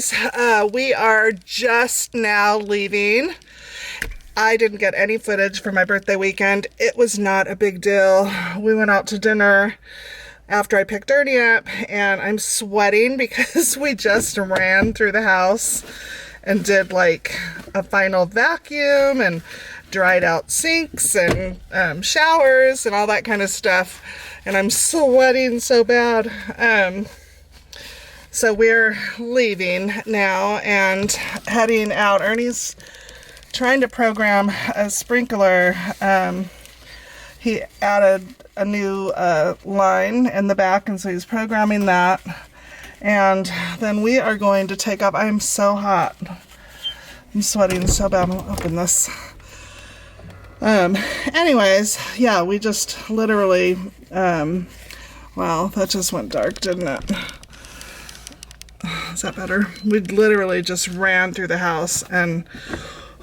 anyways, we are just now leaving. I didn't get any footage for my birthday weekend. It was not a big deal. We went out to dinner after I picked Ernie up, and I'm sweating because we just ran through the house and did like a final vacuum and dried out sinks and showers and all that kind of stuff. And I'm sweating so bad. So we're leaving now and heading out. Ernie's trying to program a sprinkler. He added a new line in the back, and so he's programming that. And then we are going to take off. I'm so hot. I'm sweating so bad. I'll open this. Anyways, yeah, we just literally, well, that just went dark, didn't it? Is that better? We literally just ran through the house, and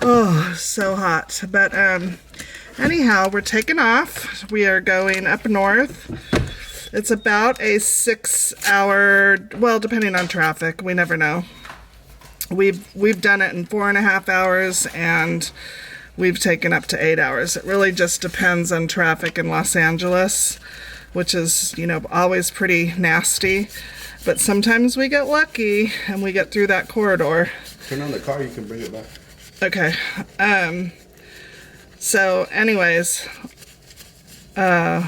oh, so hot. But anyhow, we're taking off. We are going up north. It's about a 6-hour, well, depending on traffic, we never know. We've done it in 4.5 hours, and we've taken up to 8 hours. It really just depends on traffic in Los Angeles, which is, you know, always pretty nasty. But sometimes we get lucky and we get through that corridor. Turn on the car, you can bring it back. Okay. So anyways, it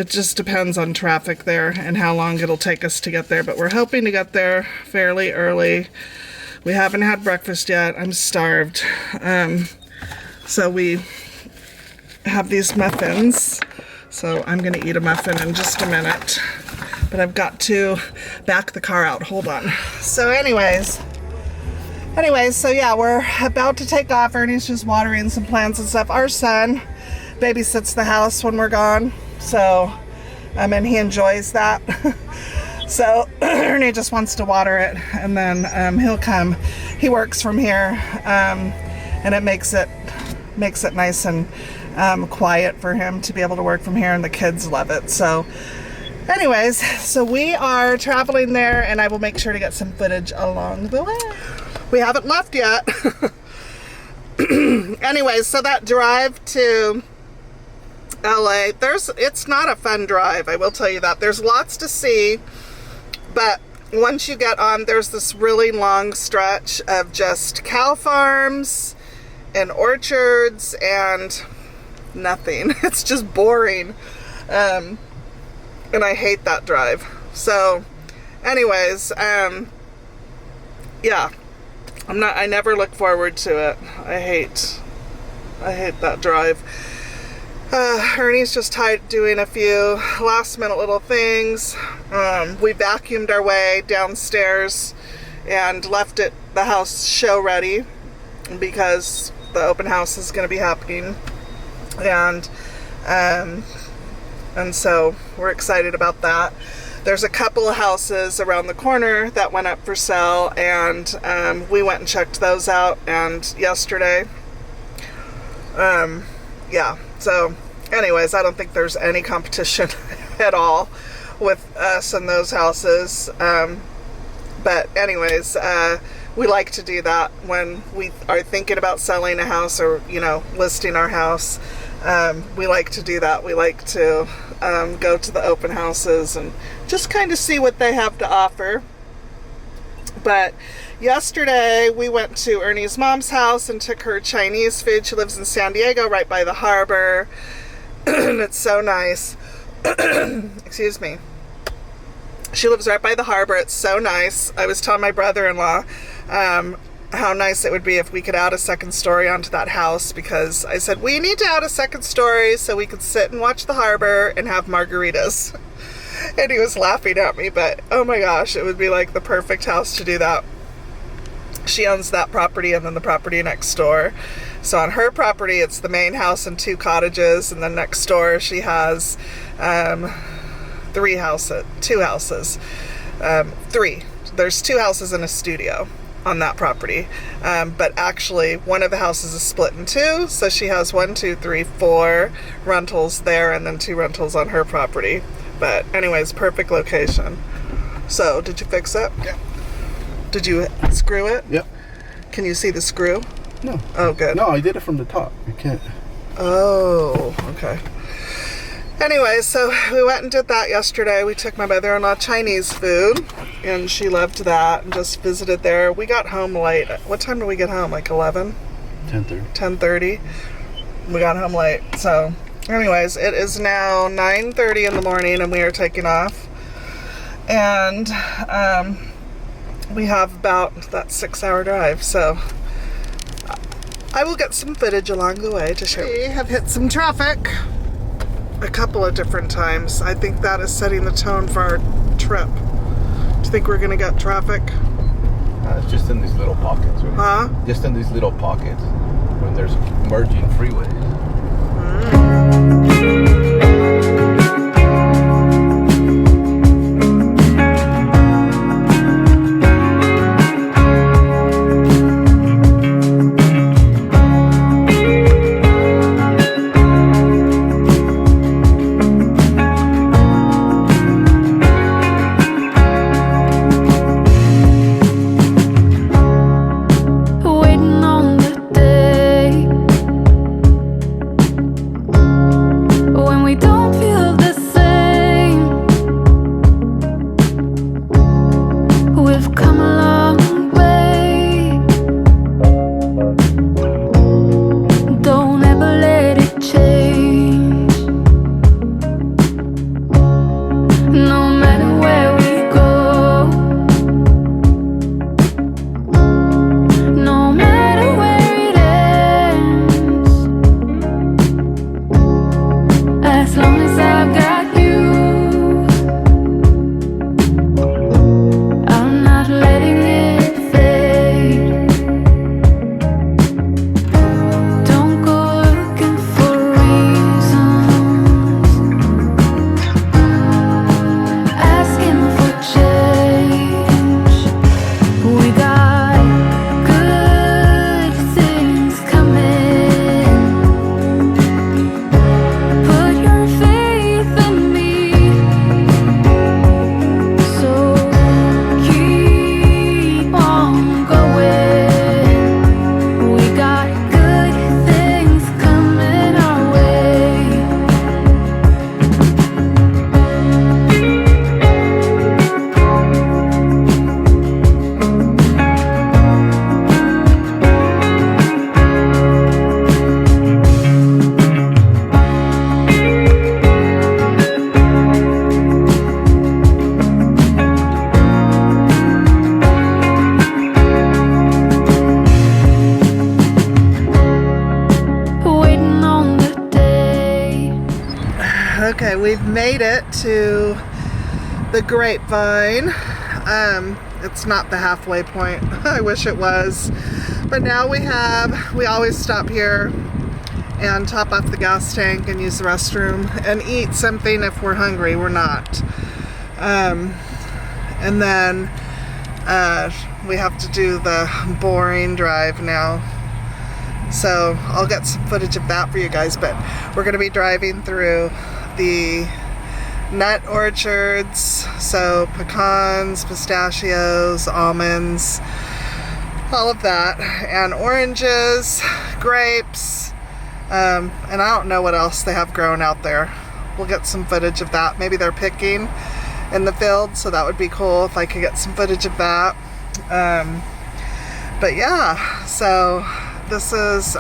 just depends on traffic there and how long it'll take us to get there. But we're hoping to get there fairly early. We haven't had breakfast yet. I'm starved. So we have these muffins. So I'm going to eat a muffin in just a minute. But I've got to back the car out. Hold on. So anyways, so yeah, we're about to take off. Ernie's just watering some plants and stuff. Our son babysits the house when we're gone. So, and he enjoys that. So Ernie just wants to water it, and then he'll come. He works from here, and it makes it nice and quiet for him to be able to work from here, and the kids love it. So anyways, so we are traveling there, and I will make sure to get some footage along the way. We haven't left yet. Anyways, so that drive to LA, it's not a fun drive, I will tell you that. There's lots to see, but once you get on, there's this really long stretch of just cow farms and orchards and nothing. It's just boring. And I hate that drive. So anyways, yeah, I never look forward to it. I hate that drive. Ernie's just doing a few last minute little things. We vacuumed our way downstairs and left the house show ready because the open house is going to be happening. And so we're excited about that. There's a couple of houses around the corner that went up for sale, and we went and checked those out yesterday. Yeah, so anyways, I don't think there's any competition at all with us and those houses. But anyways, we like to do that when we are thinking about selling a house or, you know, listing our house. We like to do that. We like to go to the open houses and just kind of see what they have to offer. But yesterday we went to Ernie's mom's house and took her Chinese food. She lives in San Diego, right by the harbor. And it's so nice. Excuse me. She lives right by the harbor. It's so nice. I was telling my brother-in-law how nice it would be if we could add a second story onto that house, because I said we need to add a second story so we could sit and watch the harbor and have margaritas. And he was laughing at me, but oh my gosh, it would be like the perfect house to do that. She owns that property and then the property next door. So on her property, it's the main house and 2 cottages, and then next door she has 2 houses. 3. There's 2 houses and a studio on that property. But actually, one of the houses is split in 2, so she has 1, 2, 3, 4 rentals there, and then 2 rentals on her property. But anyways, perfect location. So, did you fix it? Yeah. Did you screw it? Yep. Can you see the screw? No. Oh, good. No, I did it from the top. You can't. Oh, okay. Anyway, so we went and did that yesterday. We took my mother-in-law Chinese food, and she loved that, and just visited there. We got home late. What time did we get home? Like 11? 10:30. 10:30. We got home late. So, anyways, it is now 9:30 in the morning, and we are taking off. And we have about that 6-hour drive, so I will get some footage along the way to show. We have hit some traffic a couple of different times. I think that is setting the tone for our trip. Do you think we're gonna get traffic? It's just in these little pockets, right? Huh? Just in these little pockets when there's merging freeways. Okay, we've made it to the Grapevine. It's not the halfway point. I wish it was. But now we always stop here and top off the gas tank and use the restroom and eat something if we're hungry. We're not. And then we have to do the boring drive now. So I'll get some footage of that for you guys, but we're going to be driving through the nut orchards, so pecans, pistachios, almonds, all of that, and oranges, grapes, and I don't know what else they have grown out there. We'll get some footage of that. Maybe they're picking in the field, so that would be cool if I could get some footage of that. But yeah, so this is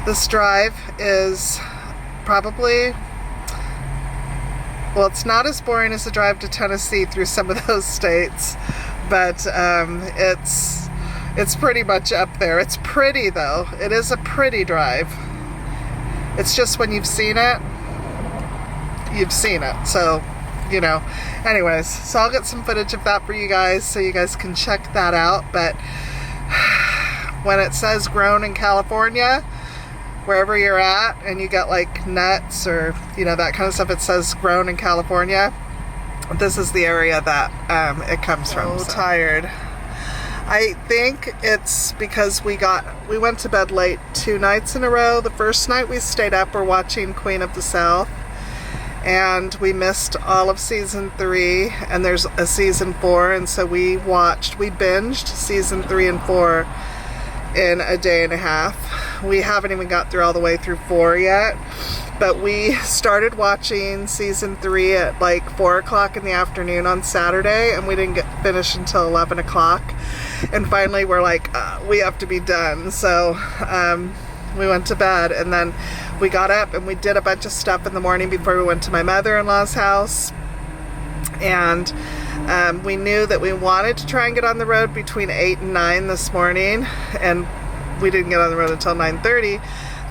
this drive is probably, well, it's not as boring as the drive to Tennessee through some of those states, but it's pretty much up there. It's pretty though. It is a pretty drive. It's just when you've seen it, you've seen it. So, you know, anyways, so I'll get some footage of that for you guys so you guys can check that out. But when it says grown in California, wherever you're at, and you get like nuts or, you know, that kind of stuff, it says grown in California. This is the area that it comes from. So tired. I think it's because we went to bed late 2 nights in a row. The first night we stayed up, we're watching Queen of the South, and we missed all of season 3, and there's a season 4, and so we binged season 3 and 4 in a day and a half. We haven't even got through all the way through 4 yet, but we started watching season 3 at like 4 o'clock in the afternoon on Saturday, and we didn't get finished until 11 o'clock, and finally we're like, we have to be done. So we went to bed, and then we got up and we did a bunch of stuff in the morning before we went to my mother-in-law's house. And we knew that we wanted to try and get on the road between 8 and 9 this morning, and we didn't get on the road until 9:30,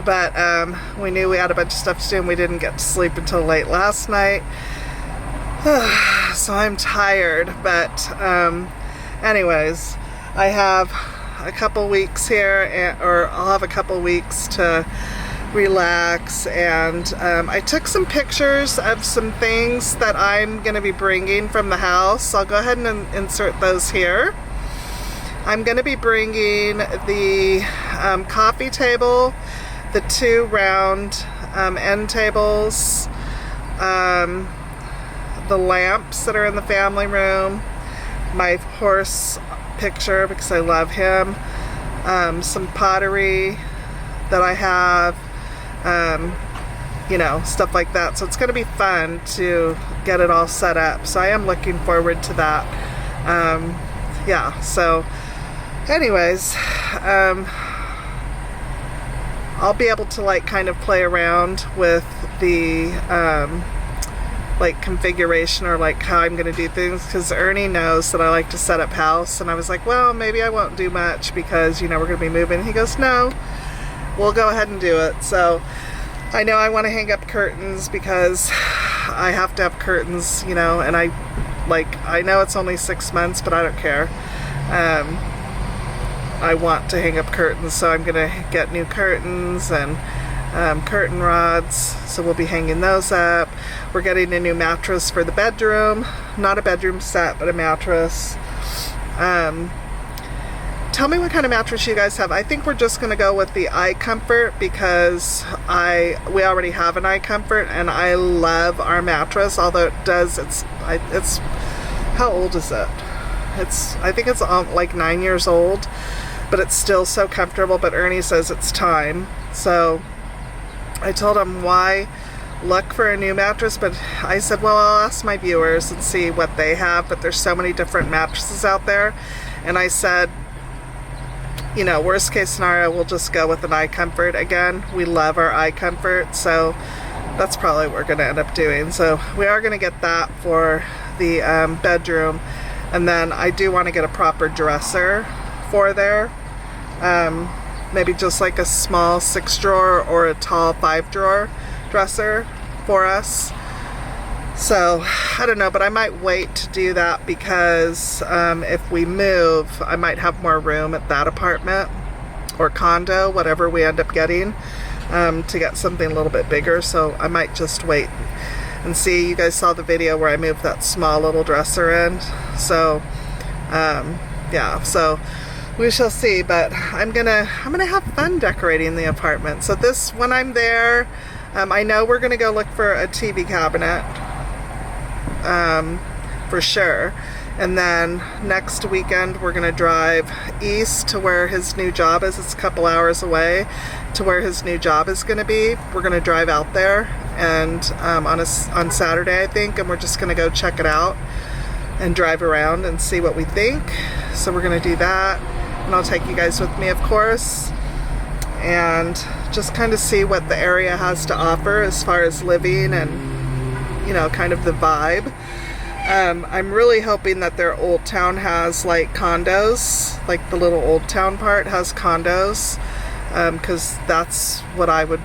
but we knew we had a bunch of stuff to do, and we didn't get to sleep until late last night. So I'm tired, but anyways, I have a couple weeks here, or I'll have a couple weeks to relax, and I took some pictures of some things that I'm going to be bringing from the house. I'll go ahead and insert those here. I'm going to be bringing the coffee table, the 2 round end tables, the lamps that are in the family room, my horse picture because I love him, some pottery that I have, you know, stuff like that. So it's going to be fun to get it all set up. So I am looking forward to that. Yeah, so anyways, I'll be able to like kind of play around with the like configuration, or like how I'm going to do things, because Ernie knows that I like to set up house, and I was like, well, maybe I won't do much because, you know, we're going to be moving. He goes, no, we'll go ahead and do it. So I know I want to hang up curtains because I have to have curtains, you know, and I know it's only 6 months, but I don't care. I want to hang up curtains, so I'm going to get new curtains and curtain rods, so we'll be hanging those up. We're getting a new mattress for the bedroom, not a bedroom set, but a mattress. Tell me what kind of mattress you guys have. I think we're just going to go with the iComfort because we already have an iComfort, and I love our mattress, although it's how old is it? I think it's like 9 years old, but it's still so comfortable. But Ernie says it's time, so I told him, why look for a new mattress? But I said, well, I'll ask my viewers and see what they have, but there's so many different mattresses out there. And I said, you know, worst case scenario, we'll just go with an iComfort again. We love our iComfort, so that's probably what we're going to end up doing. So we are going to get that for the bedroom, and then I do want to get a proper dresser for there. Maybe just like a small 6-drawer or a tall 5-drawer dresser for us. So I don't know, but I might wait to do that because if we move, I might have more room at that apartment or condo, whatever we end up getting, to get something a little bit bigger. So I might just wait and see. You guys saw the video where I moved that small little dresser in. So yeah, so we shall see, but I'm gonna have fun decorating the apartment. So when I'm there, I know we're gonna go look for a TV cabinet, for sure. And then next weekend we're gonna drive east to where his new job is. It's a couple hours away to where his new job is gonna be. We're gonna drive out there, and on Saturday, I think, and we're just gonna go check it out and drive around and see what we think. So we're gonna do that. And I'll take you guys with me, of course, and just kind of see what the area has to offer as far as living and, you know, kind of the vibe. I'm really hoping that their Old Town has like condos, like the little Old Town part has condos, because that's what I would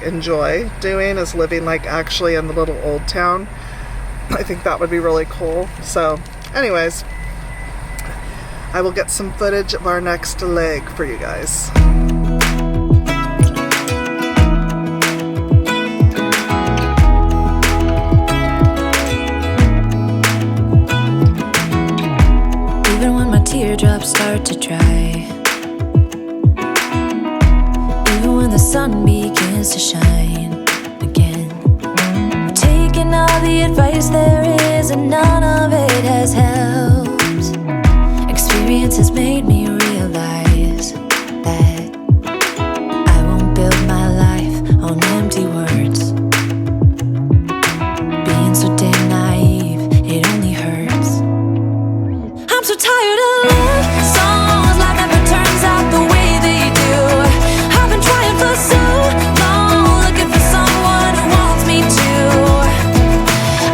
enjoy doing, is living like actually in the little Old Town. I think that would be really cool. So anyways, I will get some footage of our next leg for you guys. Even when my teardrops start to dry, even when the sun begins to shine again, all the advice there is, and none of it has helped. Experience has made me realize that I won't build my life on empty words. Being so damn naive, it only hurts. I'm so tired of love songs, life never turns out the way they do. I've been trying for so long, looking for someone who wants me to.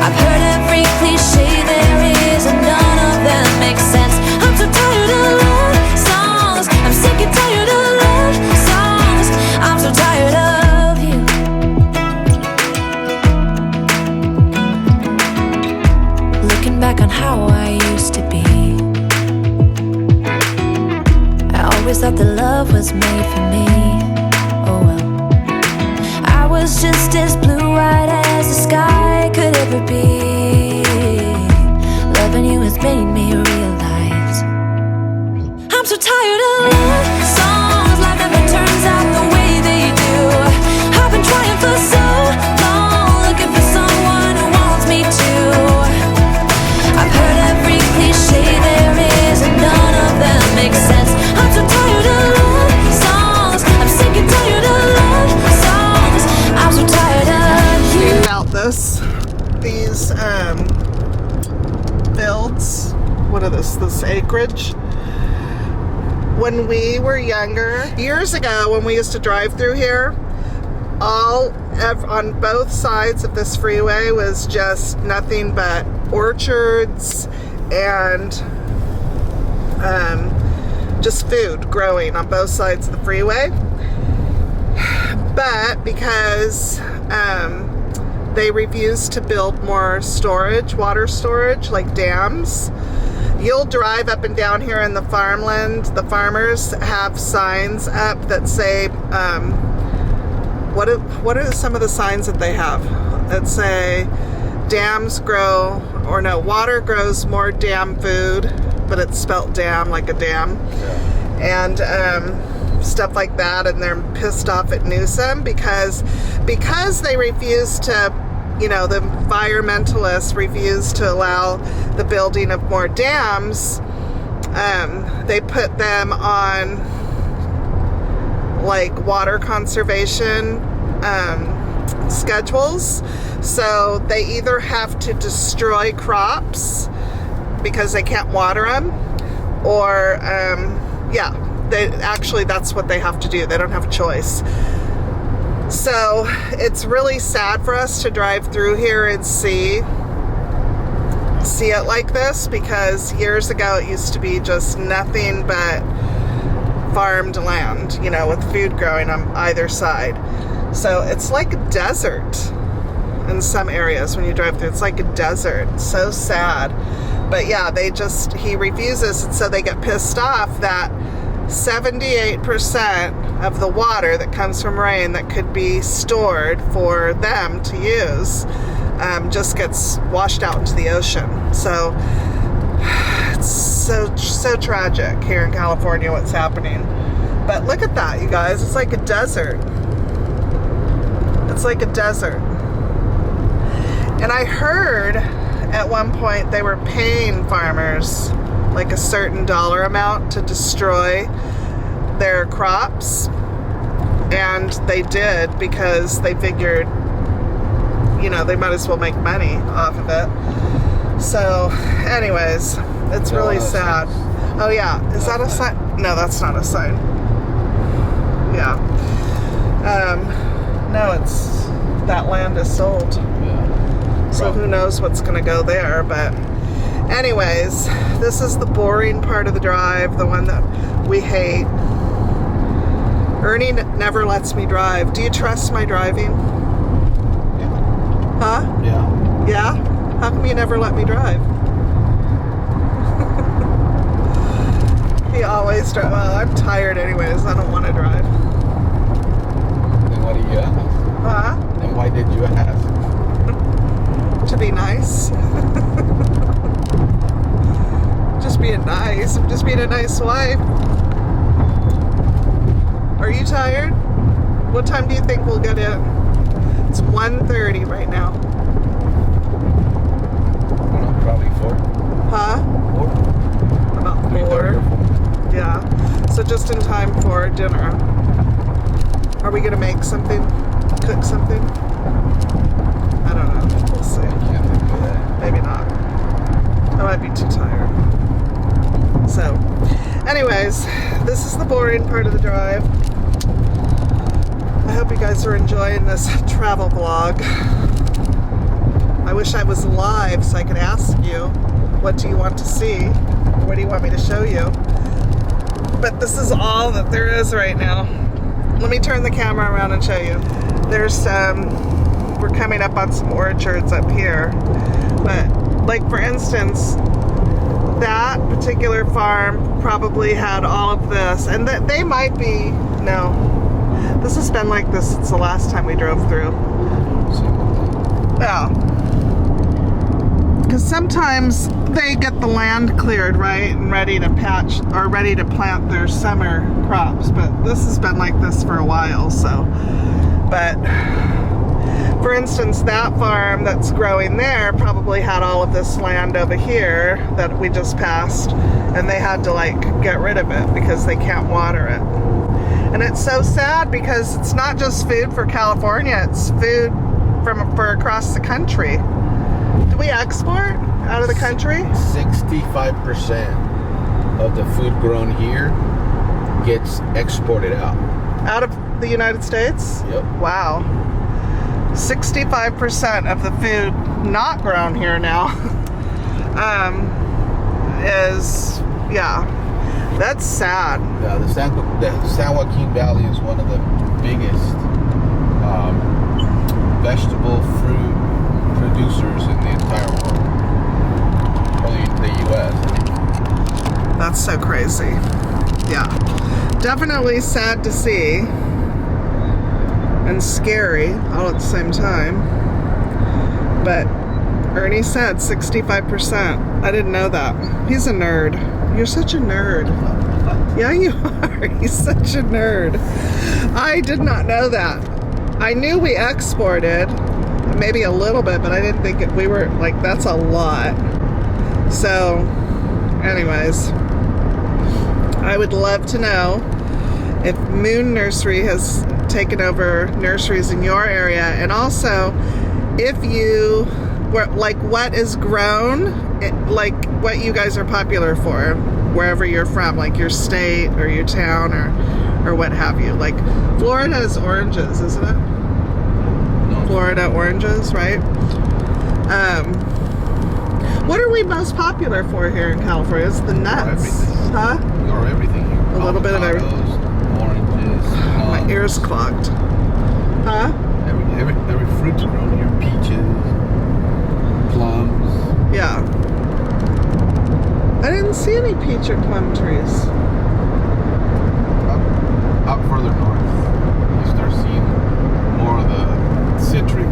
I've heard every cliche there is, and none of them make sense. I'm so tired of love songs, I'm sick and tired of love songs. I'm so tired of you. Looking back on how I used to be, I always thought that love was made for me. Oh well, I was just as blue-eyed as the sky could ever be. Loving you has made me realize I'm so tired of love songs, life never turns out the way they do. I've been trying for so long, looking for someone who wants me to. I've heard every cliche there is, and none of them make sense. I'm so tired of love songs, I'm sick and tired of love songs. I'm so tired of you. About these fields, what are this acreage? When we were younger, years ago, when we used to drive through here, on both sides of this freeway was just nothing but orchards and just food growing on both sides of the freeway. But because they refused to build more water storage, like dams, you'll drive up and down here in the farmland. The farmers have signs up that say, what are some of the signs that they have? That say, water grows more dam food, but it's spelt dam like a dam. Yeah. And stuff like that. And they're pissed off at Newsom because they refuse to, the environmentalists refuse to allow the building of more dams. They put them on like water conservation schedules. So they either have to destroy crops because they can't water them, or that's what they have to do. They don't have a choice. So it's really sad for us to drive through here and see it like this, because years ago it used to be just nothing but farmed land, with food growing on either side. So it's like a desert in some areas when you drive through. It's like a desert. It's so sad. But yeah, he refuses, and so they get pissed off that 78% of the water that comes from rain that could be stored for them to use just gets washed out into the ocean. So it's so tragic here in California what's happening. But look at that, you guys. It's like a desert. It's like a desert. And I heard at one point they were paying farmers like a certain dollar amount to destroy their crops, and they did because they figured, they might as well make money off of it. So anyways, it's really sad. Oh yeah, is that a sign? No, that's not a sign. Yeah. No, it's that land is sold. Yeah. So who knows what's gonna go there, but anyways, this is the boring part of the drive, the one that we hate. Ernie never lets me drive. Do you trust my driving? Yeah. Huh? Yeah. Yeah? How come you never let me drive? He always drives. Well, I'm tired anyways. I don't want to drive. Then what do you ask? Huh? Then why did you ask? To be nice. Just being nice. I'm just being a nice wife. Are you tired? What time do you think we'll get in? It's 1:30 right now. Probably 4. Huh? 4. About 3:30 4. or 4. Yeah. So just in time for dinner. Are we gonna make something? Cook something? I don't know. We'll see. Can't think of that. Maybe not. I might be too tired. So, anyways, this is the boring part of the drive. I hope you guys are enjoying this travel vlog. I wish I was live so I could ask you, what do you want to see? What do you want me to show you? But this is all that there is right now. Let me turn the camera around and show you. There's we're coming up on some orchards up here. But, like for instance, that particular farm probably had all of this. And that they might be, no. This has been like this since the last time we drove through. Yeah. Because sometimes they get the land cleared, right, and ready to patch or ready to plant their summer crops. But this has been like this for a while, so. But for instance, that farm that's growing there probably had all of this land over here that we just passed, and they had to like get rid of it because they can't water it. And it's so sad because it's not just food for California, it's food for across the country. Do we export out of the country? 65% of the food grown here gets exported out. Out of the United States? Yep. Wow. 65% of the food not grown here now is, yeah, that's sad. The San Joaquin Valley is one of the biggest vegetable fruit producers in the entire world. Probably the U.S. That's so crazy. Yeah. Definitely sad to see. And scary all at the same time. But Ernie said 65%. I didn't know that. He's a nerd. You're such a nerd. Yeah, you are. He's such a nerd. I did not know that. I knew we exported maybe a little bit, but I didn't think we were like, that's a lot. So, anyways, I would love to know if Moon Nursery has taken over nurseries in your area, and also if you like what is grown, like what you guys are popular for wherever you're from, like your state or your town or what have you. Like Florida is oranges, isn't it? No. Florida oranges, right? What are we most popular for here in California? It's the nuts. Everything. Huh? Or everything here. A little bit of everything. Oranges. My ears clogged. Huh? Every fruit's grown here. Peaches, plums. Yeah. I didn't see any peach or plum trees. Up further north, you start seeing more of the citric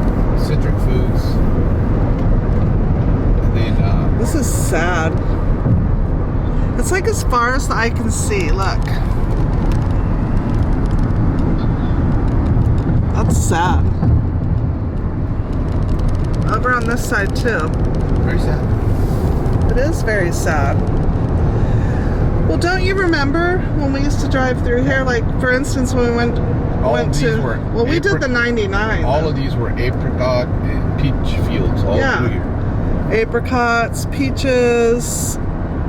foods. And then This is sad. It's like as far as the eye can see. Look. That's sad. Over on this side too. very sad. It is very sad. Well, don't you remember when we used to drive through here? Like, for instance, when we went we did the 99. All of these were apricot and peach fields all through here. Apricots, peaches.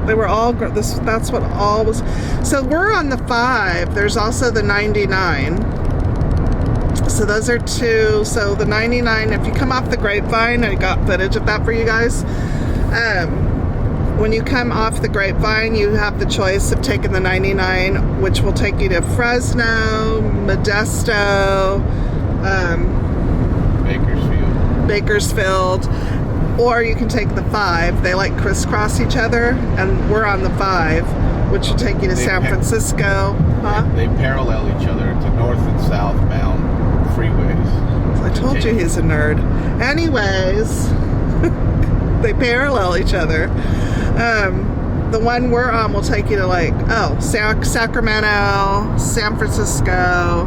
They were all. That's what all was. So we're on the 5. There's also the 99. So those are two. So the 99. If you come off the Grapevine, I got footage of that for you guys. When you come off the Grapevine, you have the choice of taking the 99, which will take you to Fresno, Modesto, Bakersfield, or you can take the 5. They like crisscross each other, and we're on the 5, which will take you to San Francisco. Huh? They parallel each other to north and southbound freeways. I told you he's a nerd. Anyways, they parallel each other. The one we're on will take you to Sacramento, San Francisco,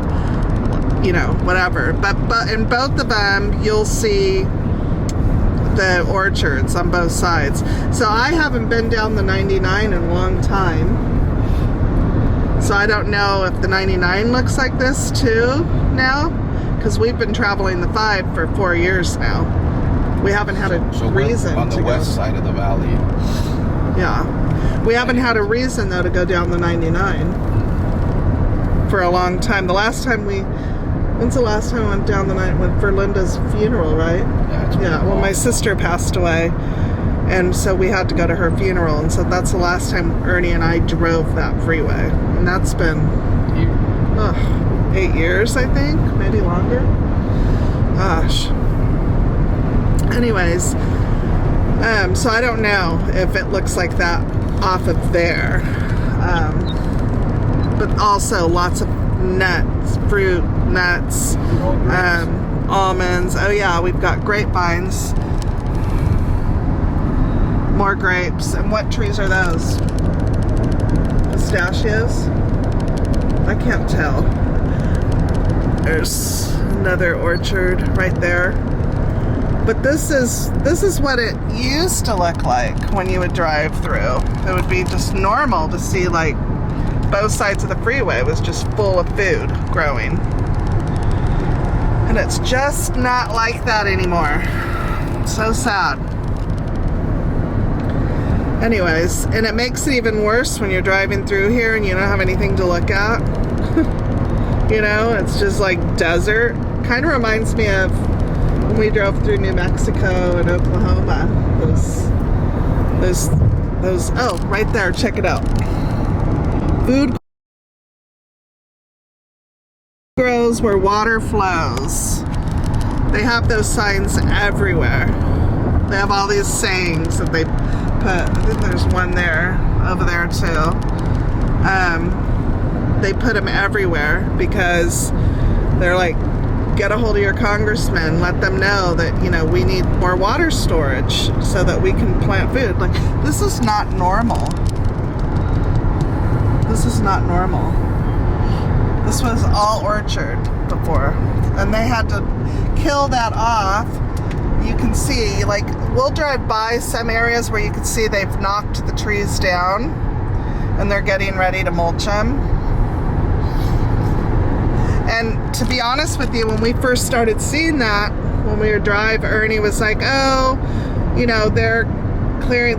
whatever. But in both of them, you'll see the orchards on both sides. So I haven't been down the 99 in a long time. So I don't know if the 99 looks like this too now, because we've been traveling the 5 for 4 years now. We haven't had a reason we're on the west side of the valley. Yeah. We haven't had a reason though to go down the 99 for a long time. When's the last time I went down the night? Went for Linda's funeral, right? Yeah, well, my sister passed away, and so we had to go to her funeral, and so that's the last time Ernie and I drove that freeway, and that's been 8 years, I think, maybe longer. Gosh. Anyways, so I don't know if it looks like that off of there, but also lots of nuts, fruit, nuts, almonds. Oh yeah, we've got grapevines, more grapes. And what trees are those? Pistachios? I can't tell. There's another orchard right there. But this is what it used to look like when you would drive through. It would be just normal to see like both sides of the freeway was just full of food growing. And it's just not like that anymore. So sad. Anyways, and it makes it even worse when you're driving through here and you don't have anything to look at. You know, it's just like desert. Kind of reminds me of when we drove through New Mexico and Oklahoma. Those, oh, right there, check it out. Food grows where water flows. They have those signs everywhere. They have all these sayings that they put. I think there's one there, over there too. They put them everywhere because they're like, get a hold of your congressman, let them know that, you know, we need more water storage so that we can plant food. Like, this is not normal. This is not normal. This was all orchard before, and they had to kill that off. You can see, like, we'll drive by some areas where you can see they've knocked the trees down and they're getting ready to mulch them. And to be honest with you, when we first started seeing that, when we would drive, Ernie was like, oh, you know, they're clearing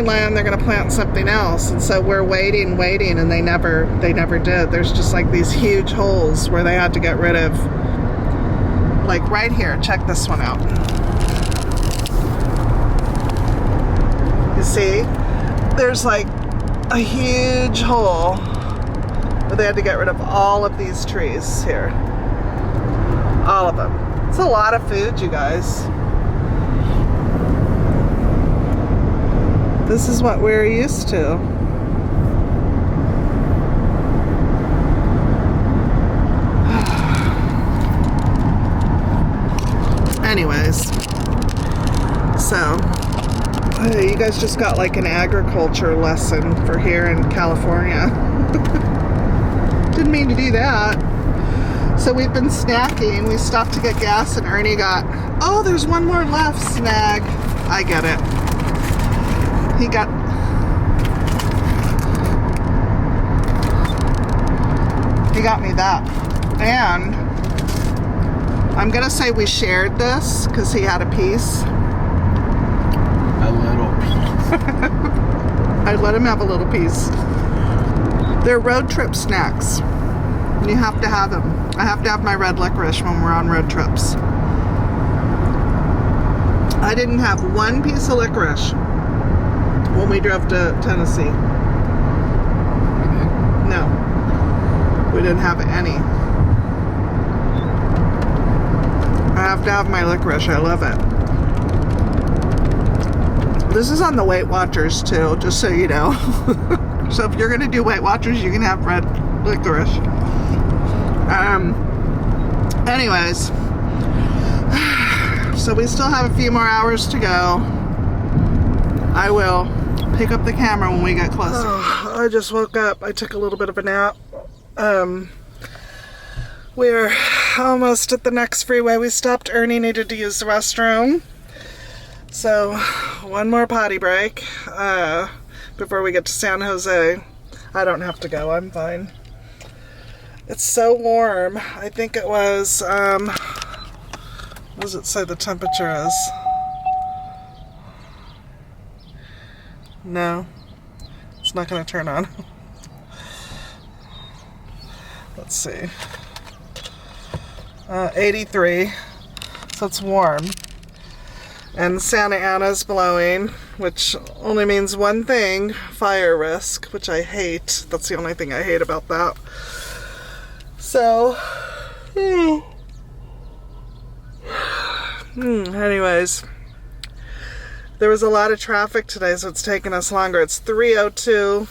land, they're going to plant something else. And so we're waiting, and they never did. There's just like these huge holes where they had to get rid of, like right here. Check this one out. You see, there's like a huge hole where they had to get rid of all of these trees here. All of them. It's a lot of food, you guys. This is what we're used to. Anyways, so you guys just got like an agriculture lesson for here in California. Didn't mean to do that. So we've been snacking. We stopped to get gas and Ernie got, oh, there's one more left, snag. I get it. He got me that. And I'm gonna say we shared this because he had a piece. A little piece. I let him have a little piece. They're road trip snacks. You have to have them. I have to have my red licorice when we're on road trips. I didn't have one piece of licorice when we drove to Tennessee. No. We didn't have any. I have to have my licorice. I love it. This is on the Weight Watchers too, just so you know. So if you're going to do Weight Watchers, you can have red licorice. Anyways. So we still have a few more hours to go. I will pick up the camera when we get closer. Oh, I just woke up. I took a little bit of a nap. We're almost at the next freeway. We stopped. Ernie needed to use the restroom. So, one more potty break before we get to San Jose. I don't have to go, I'm fine. It's so warm. I think it was, what does it say the temperature is? No, it's not going to turn on. Let's see. 83, so it's warm. And Santa Ana's blowing, which only means one thing, fire risk, which I hate. That's the only thing I hate about that. So, anyways, there was a lot of traffic today, so it's taking us longer. It's 3:02,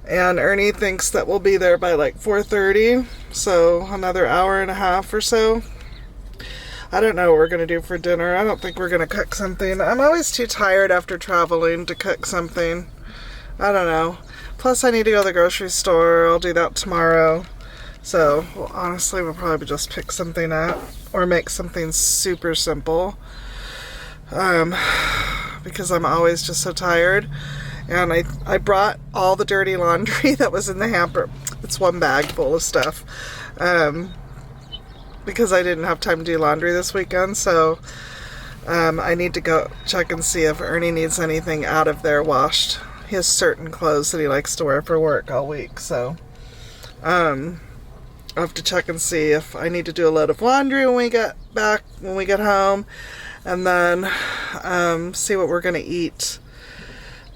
and Ernie thinks that we'll be there by like 4:30, so another hour and a half or so. I don't know what we're going to do for dinner. I don't think we're going to cook something. I'm always too tired after traveling to cook something. I don't know. Plus, I need to go to the grocery store. I'll do that tomorrow. So, well, honestly, we'll probably just pick something up or make something super simple. Because I'm always just so tired. And I brought all the dirty laundry that was in the hamper. It's one bag full of stuff. Because I didn't have time to do laundry this weekend, so I need to go check and see if Ernie needs anything out of there washed. He has certain clothes that he likes to wear for work all week, so I'll have to check and see if I need to do a load of laundry when we get back, when we get home, and then see what we're going to eat.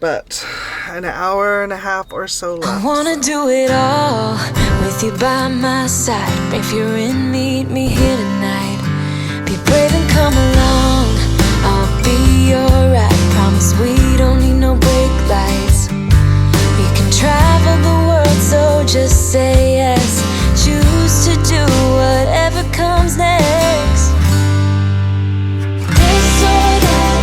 But an hour and a half or so left. I wanna do it all with you by my side. If you're in, meet me here tonight. Be brave and come along, I'll be alright. Promise we don't need no brake lights. We can travel the world, so just say yes. Choose to do whatever comes next. This or that,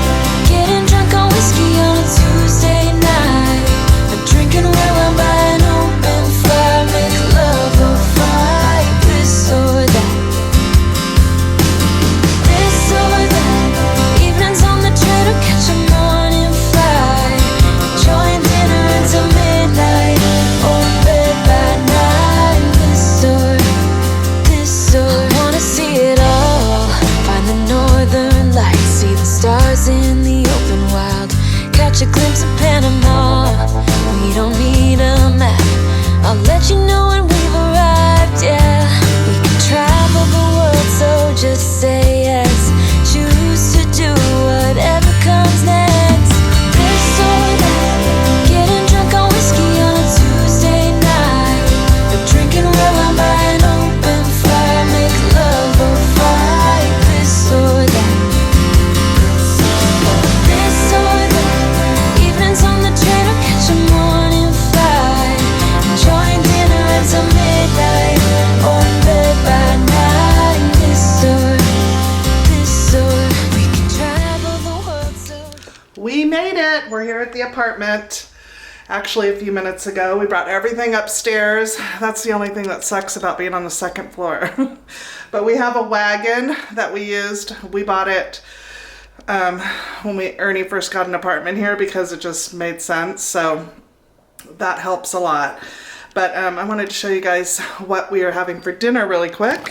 getting drunk on whiskey on a Tuesday night, or drinking red wine by an open fire, make love or fight. This or that, this or that, evenings on the train or catch a morning flight, enjoying dinner until midnight, or bed by night. This or I wanna see it all, find the northern lights, see the stars in the open wild, catch a glimpse of Panama. We don't need a map, I'll let you know when we've arrived, yeah. We can travel the world, so just say yes. Choose to do whatever comes next. This or that, getting drunk on whiskey on a Tuesday night, or drinking red wine by an open fire, make love or fight. This or that, this or that, evenings on the train or catch a morning flight, enjoying dinner until midnight, or bed by night. This or we can travel the world, so We made it. We're here at the apartment. Actually, a few minutes ago, we brought everything upstairs. That's the only thing that sucks about being on the second floor. But we have a wagon that we used. We bought it when Ernie first got an apartment here because it just made sense. So that helps a lot. But I wanted to show you guys what we are having for dinner really quick.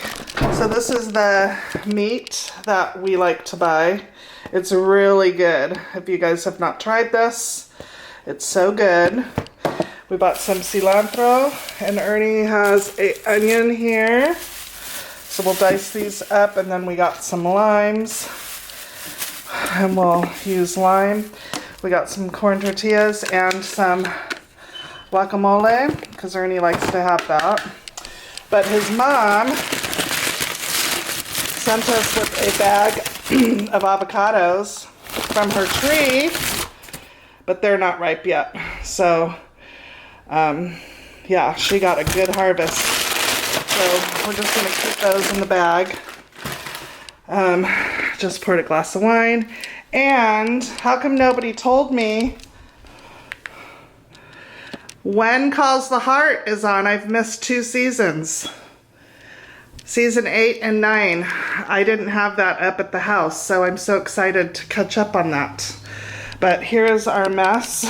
So this is the meat that we like to buy. It's really good. If you guys have not tried this, it's so good. We bought some cilantro, and Ernie has an onion here. So we'll dice these up, and then we got some limes, and we'll use lime. We got some corn tortillas and some guacamole, because Ernie likes to have that. But his mom sent us with a bag of avocados from her tree, but they're not ripe yet. So, yeah, she got a good harvest. So we're just gonna keep those in the bag. Just poured a glass of wine. And how come nobody told me when Calls the Heart is on? I've missed 2 seasons. season 8 and 9. I didn't have that up at the house, so I'm so excited to catch up on that. But here is our mess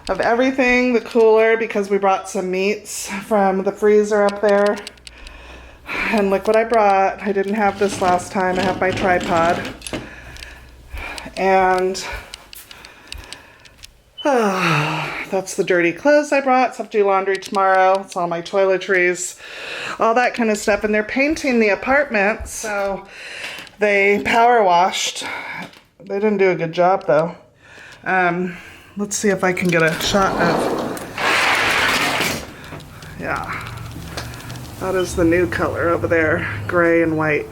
of everything, the cooler, because we brought some meats from the freezer up there. And look what I brought. I didn't have this last time. I have my tripod. And that's the dirty clothes I brought. So I have to do laundry tomorrow. It's all my toiletries, all that kind of stuff. And they're painting the apartment, so they power washed. They didn't do a good job though. Let's see if I can get a shot of, yeah. That is the new color over there, gray and white.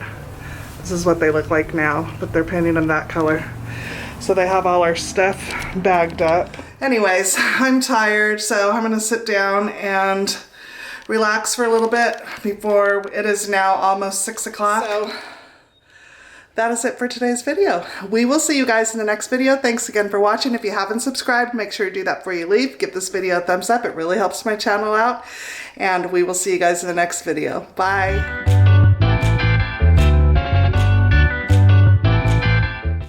This is what they look like now, but they're painting them that color. So they have all our stuff bagged up. Anyways, I'm tired, so I'm gonna sit down and relax for a little bit before it is now almost 6 o'clock. So that is it for today's video. We will see you guys in the next video. Thanks again for watching. If you haven't subscribed, make sure you do that before you leave. Give this video a thumbs up. It really helps my channel out. And we will see you guys in the next video. Bye.